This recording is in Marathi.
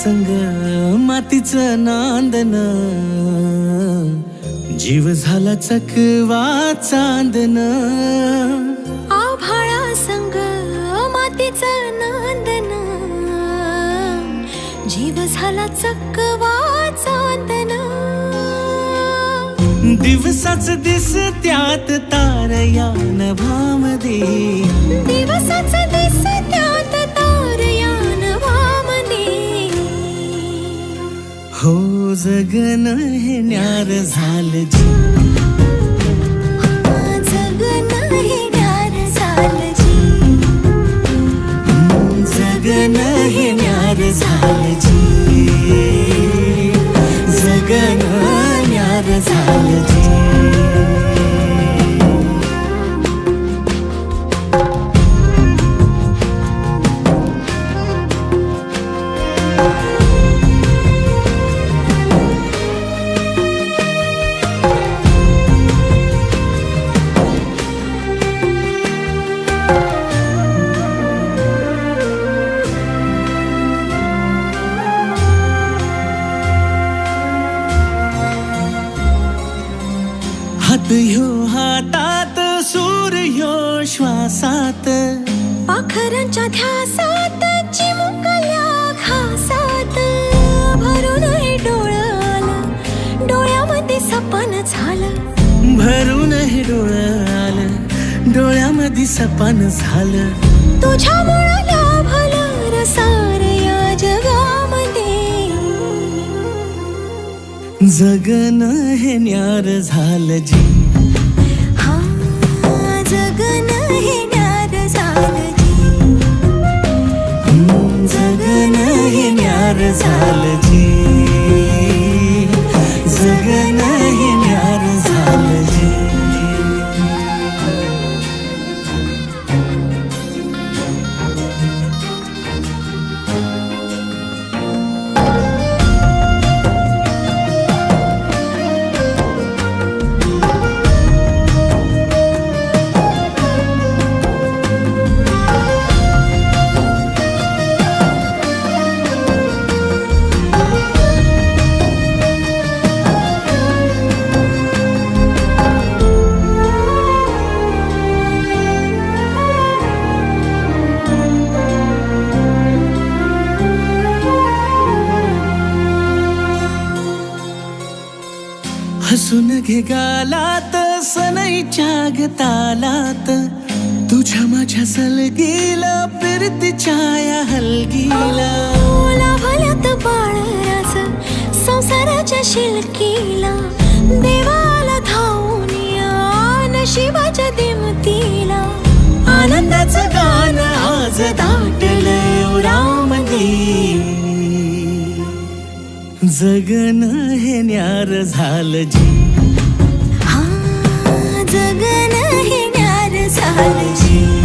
संग मातीचं नांदन, जीव झाला चकवा चांदन. आभाळा संग मातीचं नांदन, जीव झाला चकवा चांदन. दिवसाच दिस त्यात तारया नभामध्ये, दिवसाच दिस त्यात तारया नभामध्ये. हो जगन हे न्यार झालं जी, जगन हे न्यार झालं जी. जगन हे न्यार झालं जी, जगन न्यार झालं जी. हात ह्यो हातात, सूर ह्यो श्वासात, पाखरांच्या ध्यासात, चिमुकल्या घासात. भरून हे डोळं आलं, डोळ्यामध्ये सपन झालं. भरून हे डोळं आलं, डोळ्यामध्ये सपन झालं. तुझ्यामुळं लाभलं रसार या जगामध्ये. जगन हे न्यार झालं जी, हा जगन हे न्यार झालं जी. जगन हे न्यार झालं जी, जगन हे न्यार झालं जी. हसून घे गालात, सनईच्या गतालात, तुझ्या माझ्या सलगीला, फिरतीच्या या हलगीला. लाभल्यात बाळराज संसाराच्या शिलकीला. देवाला धावून या नशिबाच्या दिमतीला. आनंदाचं गाणं आज दाटलं उरामध्ये. जगन हे न्यार झालं जी, हा जगन हे न्यार झालं जी.